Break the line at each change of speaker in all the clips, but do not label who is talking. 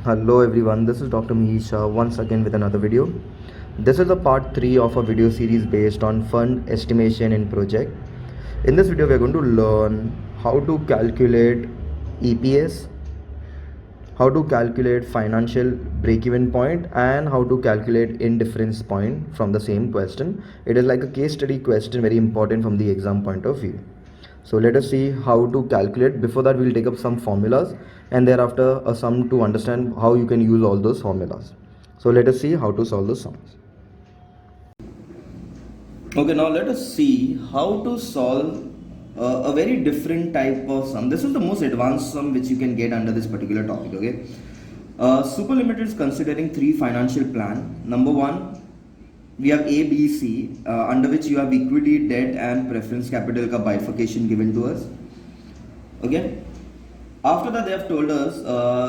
Hello everyone, this is Dr. Mihir Shah once again with another video. This is the part 3 of a video series based on fund estimation in project. In this video we are going to learn how to calculate EPS, how to calculate financial break-even point, and how to calculate indifference point from the same question. It is like a case study question, very important from the exam point of view. So let us see how to calculate. Before that, we'll take up some formulas and thereafter a sum to understand how you can use all those formulas. So let us see how to solve the sums. Okay, now let us see how to solve a very different type of sum. This is the most advanced sum which you can get under this particular topic. Okay, super limited is considering three financial plan. Number one, we have A, B, C, under which you have equity, debt, and preference capital ka bifurcation given to us. Okay. After that, they have told us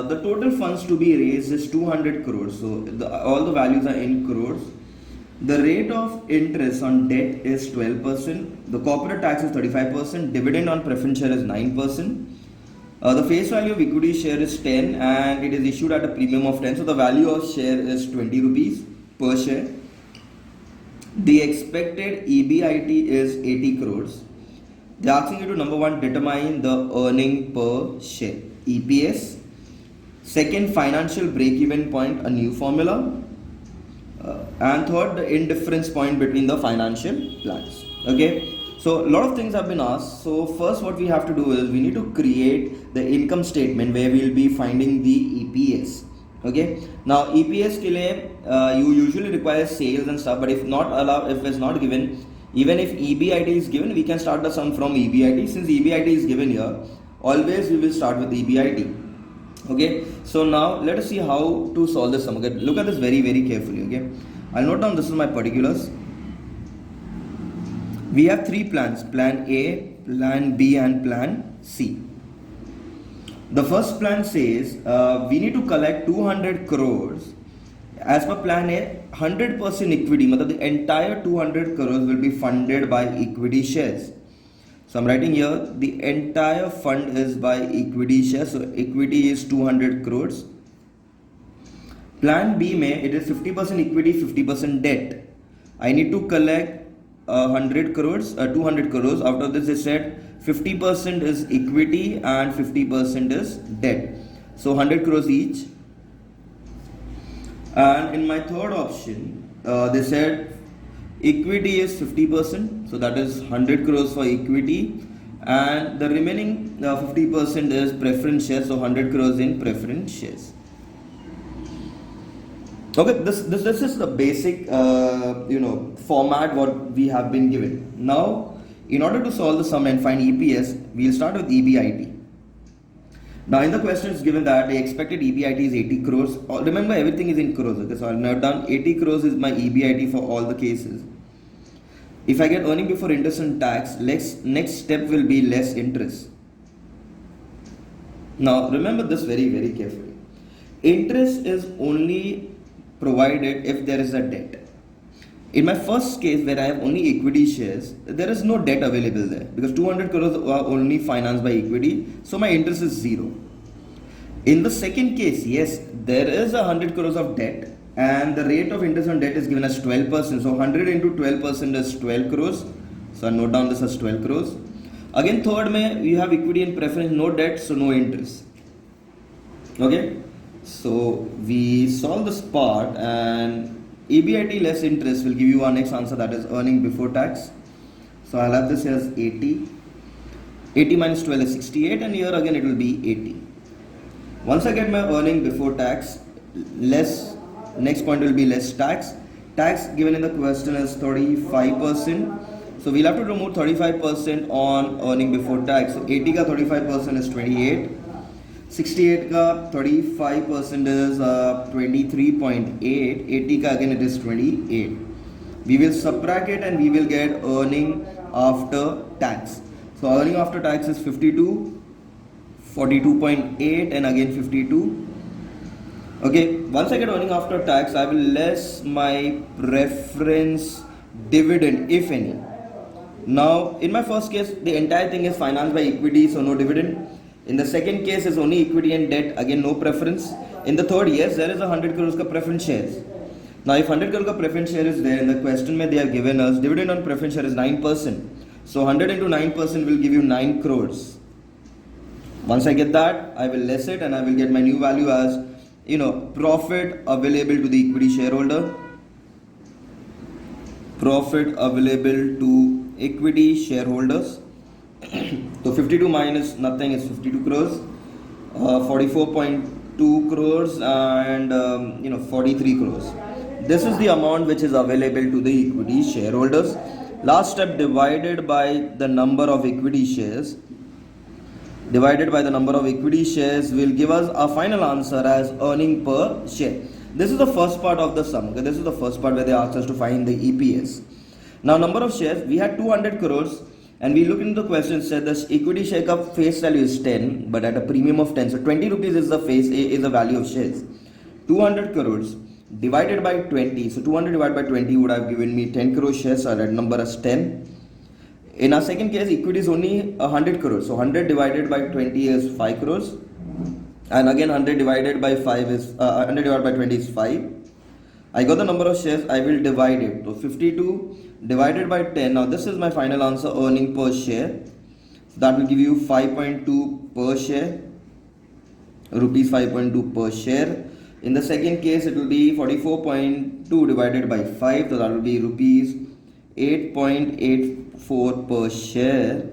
the total funds to be raised is 200 crores. So all the values are in crores. The rate of interest on debt is 12%. The corporate tax is 35%. Dividend on preference share is 9%. The face value of equity share is 10 and it is issued at a premium of 10. So the value of share is 20 rupees per share. The expected EBIT is 80 crores. They're asking you to number one, determine the earning per share, EPS. Second, financial break-even point, a new formula. And third, the indifference point between the financial plans. Okay. So a lot of things have been asked. So first what we have to do is we need to create the income statement where we will be finding the EPS. Okay, now EPS ke liye, you usually require sales and stuff, but if it's not given, even if EBIT is given, we can start the sum from EBIT. Since EBIT is given here, always we will start with EBIT. Okay, so now let us see how to solve this sum. Okay, look at this very carefully. Okay, I'll note down this is my particulars. We have three plans: plan A, plan B, and plan C. The first plan says we need to collect 200 crores. As per plan A, 100% equity, the entire 200 crores will be funded by equity shares. So I'm writing here the entire fund is by equity shares. So equity is 200 crores. Plan B mein it is 50% equity, 50% debt. I need to collect 100 crores, 200 crores. After this, they said 50% is equity and 50% is debt. So 100 crores each. And in my third option, they said equity is 50%. So that is 100 crores for equity. And the remaining 50% is preference shares. So 100 crores in preference shares. Okay, this is the basic format what we have been given. Now, in order to solve the sum and find EPS, we'll start with EBIT. Now, in the question it's given that the expected EBIT is 80 crores. Remember, everything is in crores. Okay, so I'll note down 80 crores is my EBIT for all the cases. If I get earning before interest and tax, next step will be less interest. Now, remember this very carefully. Interest is only provided if there is a debt. In my first case where I have only equity shares, there is no debt available there because 200 crores are only financed by equity, so my interest is zero. In the second case, yes, there is 100 crores of debt and the rate of interest on debt is given as 12%. So 100 into 12% is 12 crores. So I note down this as 12 crores. Again, third mein we have equity and preference, no debt, so no interest. Okay. So we solve this part and EBIT less interest will give you our next answer, that is earning before tax. So I'll have this as 80. 80 minus 12 is 68 and here again it will be 80. Once I get my earning before tax, next point will be less tax. Tax given in the question is 35%. So we'll have to remove 35% on earning before tax. So 80 ka 35% is 28. 68 ka 35% is 23.8. 80 ka again it is 28. We will subtract it and we will get earning after tax. So earning after tax is 52, 42.8 and again 52. Okay, once I get earning after tax, I will less my preference dividend, if any. Now, in my first case, the entire thing is financed by equity, so no dividend. In the second case, is only equity and debt, again no preference. In the third, yes, there is a 100 crores ka preference shares. Now, if 100 crore ka preference share is there, in the question mein they have given us dividend on preference share is 9%. So 100 into 9% will give you 9 crores. Once I get that, I will less it and I will get my new value as, profit available to the equity shareholder. Profit available to equity shareholders. So 52 minus nothing is 52 crores. 44.2 crores and 43 crores. This is the amount which is available to the equity shareholders. Last step, divided by the number of equity shares. Divided by the number of equity shares will give us a final answer as earning per share. This is the first part of the sum. Okay? This is the first part where they asked us to find the EPS. Now, number of shares, we had 200 crores. And we look into the question, said the equity share ka face value is 10, but at a premium of 10. So 20 rupees is the value of shares. 200 crores divided by 20. So 200 divided by 20 would have given me 10 crore shares. So that number is 10. In our second case, equity is only 100 crores. So 100 divided by 20 is 5 crores. And again 100 divided by 5 is 100 divided by 20 is 5. I got the number of shares, I will divide it. So 52 divided by 10. Now this is my final answer, earning per share. So that will give you 5.2 per share. Rupees 5.2 per share. In the second case, it will be 44.2 divided by 5. So that will be rupees 8.84 per share.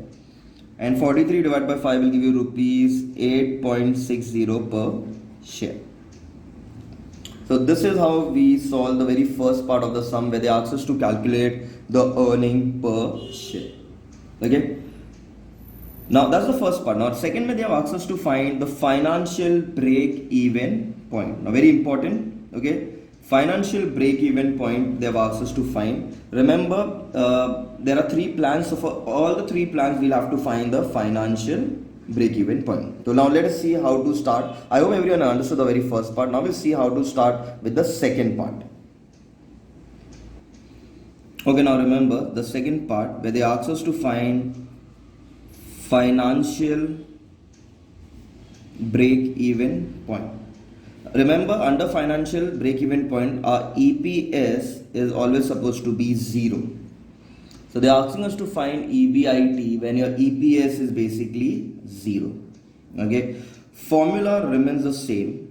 And 43 divided by 5 will give you rupees 8.60 per share. So this is how we solve the very first part of the sum where they ask us to calculate the earning per share. Okay. Now that's the first part. Now second way they have asked us to find the financial break even point. Now very important. Okay. Financial break even point they have asked us to find. Remember there are 3 plans. So for all the 3 plans we'll have to find the financial break-even point. So now let us see how to start. I hope everyone understood the very first part. Now we'll see how to start with the second part. Okay, now remember the second part where they ask us to find financial break-even point. Remember, under financial break-even point, our EPS is always supposed to be 0. So they are asking us to find EBIT when your EPS is basically 0. Okay, formula remains the same.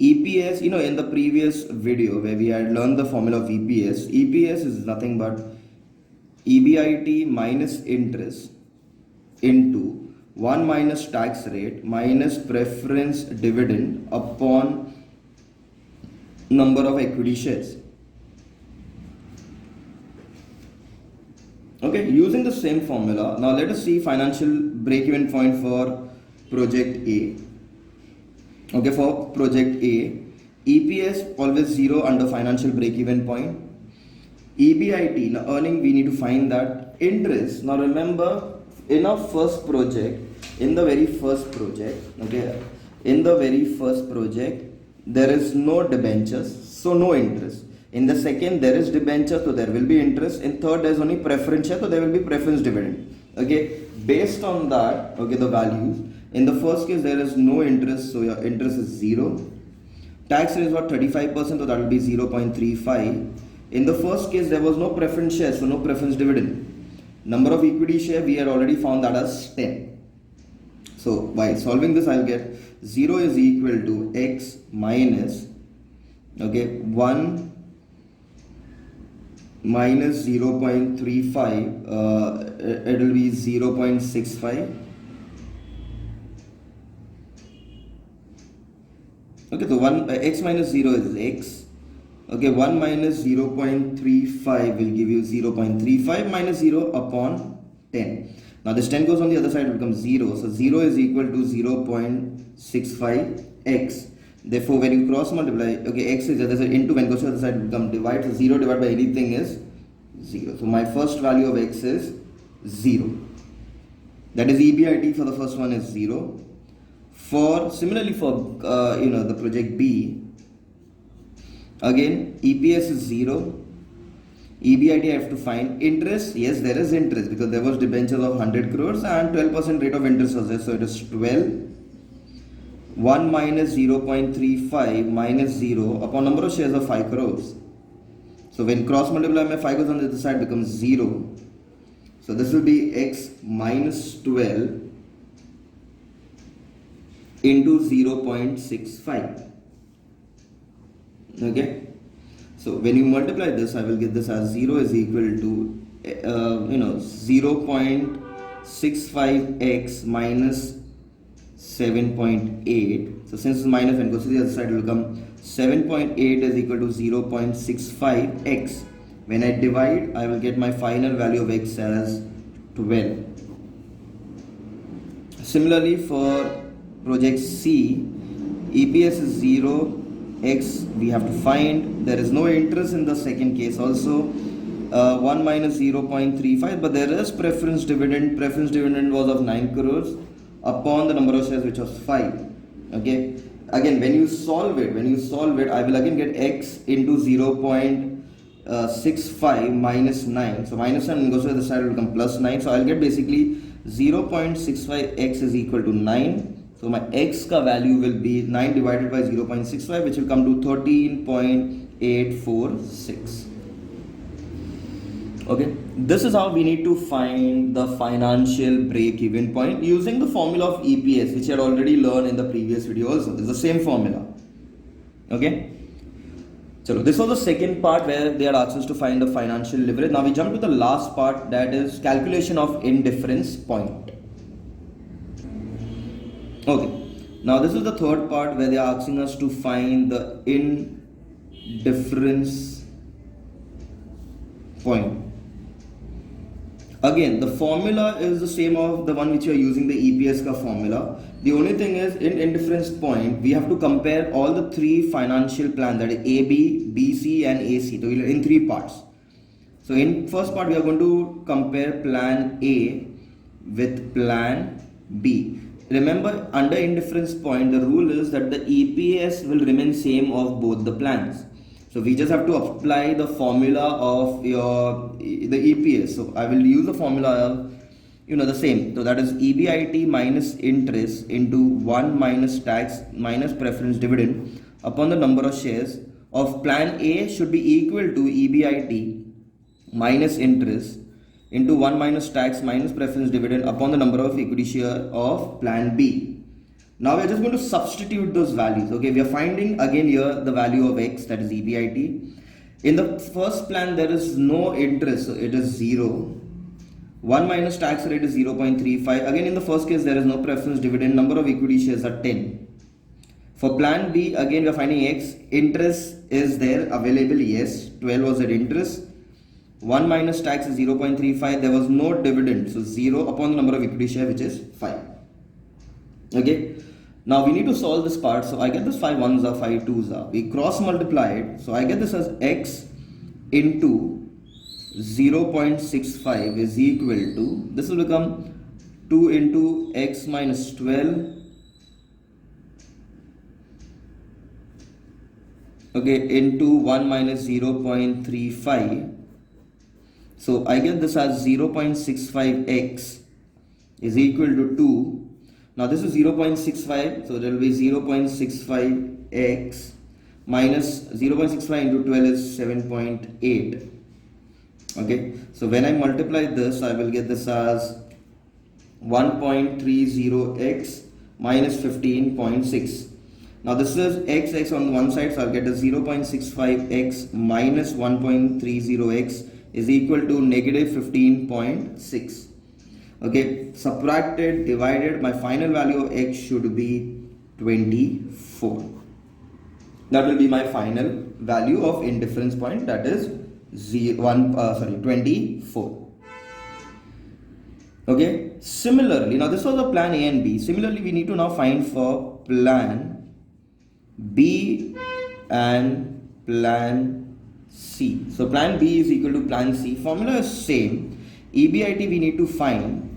EPS, in the previous video where we had learned the formula of EPS, EPS is nothing but EBIT minus interest into 1 minus tax rate minus preference dividend upon number of equity shares. Okay, using the same formula, now let us see financial break-even point for project A. Okay, for project A, EPS always 0 under financial break-even point. EBIT, now earning, we need to find that. Interest, now remember, in our first project, in the very first project, there is no debentures, so no interest. In the second, there is debenture, so there will be interest. In third, there is only preference share, so there will be preference dividend. Okay, based on that, okay, the values. In the first case, there is no interest, so your interest is 0. Tax rate is what, 35%, so that will be 0.35. In the first case, there was no preference share, so no preference dividend. Number of equity share, we had already found that as 10. So by solving this, I'll get 0 is equal to x minus, 1 minus 0.35, it will be 0.65. Okay, so x minus 0 is x. Okay, 1 minus 0.35 will give you 0.35 minus 0 upon 10. Now this 10 goes on the other side, it becomes 0. So 0 is equal to 0.65 x. Therefore, when you cross multiply, okay, x is the other side into, when it goes to the other side, it becomes divide. So 0 divided by anything is 0. So my first value of x is 0. That is EBIT for the first one is 0. Similarly for the project B, again EPS is 0. EBIT I have to find. Interest, yes, there is interest because there was debentures of 100 crores and 12% rate of interest was there, so it is 12. 1 minus 0.35 minus 0 upon number of shares of 5 crores. So when cross multiply my 5 crores on the other side becomes 0. So this will be x minus 12 into 0.65. Okay. So when you multiply this, I will get this as 0 is equal to 0.65x minus 7.8. So since it's minus and goes to the other side, it will become 7.8 is equal to 0.65x. When I divide, I will get my final value of x as 12. Similarly, for project C, EPS is 0, x we have to find. There is no interest in the second case also. 1 minus 0.35, but there is preference dividend. Preference dividend was of 9 crores upon the number of shares, which was 5. Okay. Again, when you solve it, I will again get x into 0.65 minus 9. So minus 9 goes to the other side, will become plus 9. So I'll get basically 0.65x is equal to 9. So my x ka value will be 9 divided by 0.65, which will come to 13.846. Okay, this is how we need to find the financial break-even point using the formula of EPS, which you had already learned in the previous video also. It's the same formula. Okay. So this was the second part where they had asked us to find the financial leverage. Now we jump to the last part, that is calculation of indifference point. Okay, now this is the third part where they are asking us to find the indifference point. Again, the formula is the same of the one which you are using, the EPS ka formula. The only thing is, in indifference point, we have to compare all the three financial plans, that is AB, BC and AC, so in three parts. So in first part, we are going to compare plan A with plan B. Remember, under indifference point, the rule is that the EPS will remain same of both the plans. So we just have to apply the formula of the EPS. So I will use the formula of, the same. So that is EBIT minus interest into 1 minus tax minus preference dividend upon the number of shares of plan A should be equal to EBIT minus interest into 1 minus tax minus preference dividend upon the number of equity share of plan B. Now we are just going to substitute those values. Okay, we are finding again here the value of x, that is EBIT. In the first plan there is no interest, so it is 0. 1 minus tax rate is 0.35. Again in the first case there is no preference dividend, number of equity shares are 10. For plan B, again we are finding x, interest is there available, yes, 12 was that interest. 1 minus tax is 0.35, there was no dividend, so 0 upon the number of equity share, which is 5. Okay, now we need to solve this part. So I get this 5 ones are 5 twos are, we cross multiply it, so I get this as x into 0.65 is equal to, this will become 2 into x minus 12, okay, into 1 minus 0.35. So I get this as 0.65x is equal to 2. Now this is 0.65, so there will be 0.65x minus 0.65 into 12 is 7.8. Okay, so when I multiply this, I will get this as 1.30x minus 15.6. Now this is x on one side, so I'll get a 0.65x minus 1.30x is equal to negative 15.6. Okay, subtracted, divided, my final value of x should be 24. That will be my final value of indifference point, that is 24. Okay, similarly, now this was the plan A and B. Similarly, we need to now find for plan B and plan C. So plan B is equal to plan C. Formula is same. EBIT we need to find.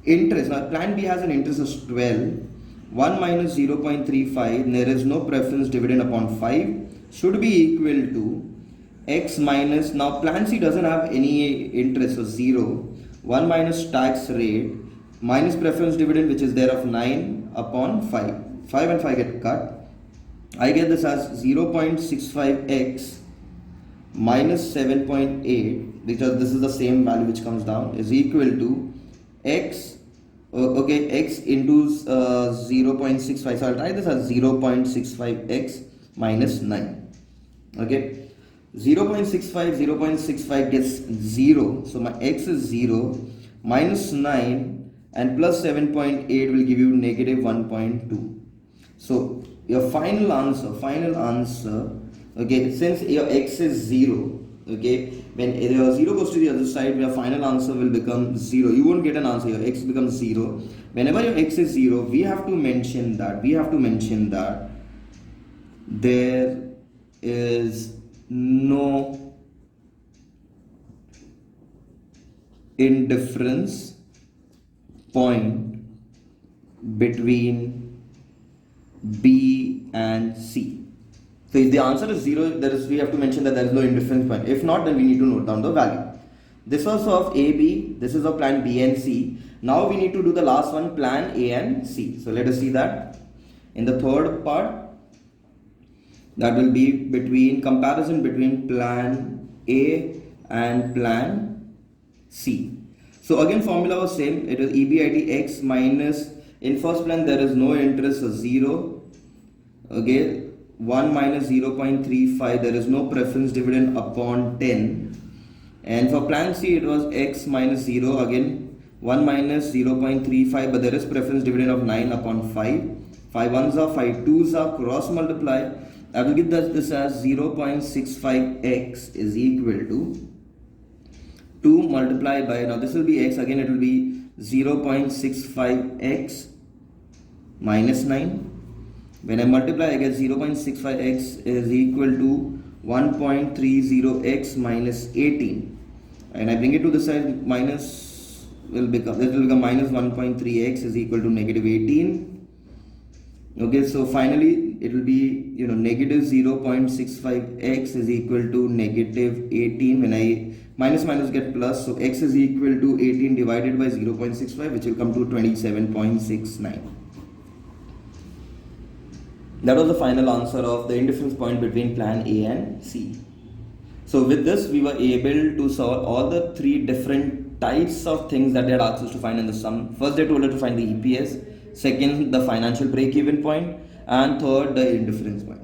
Interest, now plan B has an interest of 12. 1 minus 0.35, there is no preference dividend upon 5, should be equal to x minus, now plan C doesn't have any interest, so 0. 1 minus tax rate minus preference dividend, which is there, of 9 upon 5. 5 and 5 get cut. I get this as 0.65x minus 7.8, because this is the same value which comes down, is equal to x, x into 0.65. So I'll try this as 0.65x minus 9. Okay, 0.65 gets 0, so my x is 0, minus 9 and plus 7.8 will give you negative 1.2. So your final answer, okay, since your x is 0, okay, when your 0 goes to the other side, your final answer will become 0. You won't get an answer, your x becomes 0. Whenever your x is 0, we have to mention that there is no indifference point between B and C. So if the answer is 0, we have to mention that there is no indifference point. If not, then we need to note down the value. This was of A, B, this is of plan B and C. Now we need to do the last one, plan A and C. So let us see that. In the third part, that will be between comparison between plan A and plan C. So again, formula was same. It is EBIT x minus, in first plan there is no interest, so 0. Okay, 1 minus 0.35, there is no preference dividend upon 10. And for plan C it was x minus 0, again 1 minus 0.35, but there is preference dividend of 9 upon 5. 5 ones are 5 twos are, cross multiply. I will give this as 0.65x is equal to 2 multiplied by, now this will be x, again it will be 0.65x minus 9. When I multiply, I get 0.65x is equal to 1.30x minus 18. And I bring it to the side, minus will become, this will become minus 1.3x is equal to negative 18. Okay, so finally it will be, negative 0.65x is equal to negative 18. When I minus get plus, so x is equal to 18 divided by 0.65, which will come to 27.69. That was the final answer of the indifference point between plan A and C. So with this, we were able to solve all the three different types of things that they had asked us to find in the sum. First, they told us to find the EPS. Second, the financial break-even point. And third, the indifference point.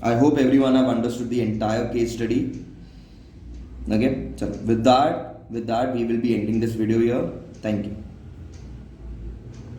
I hope everyone have understood the entire case study. Okay, so with that, we will be ending this video here. Thank you.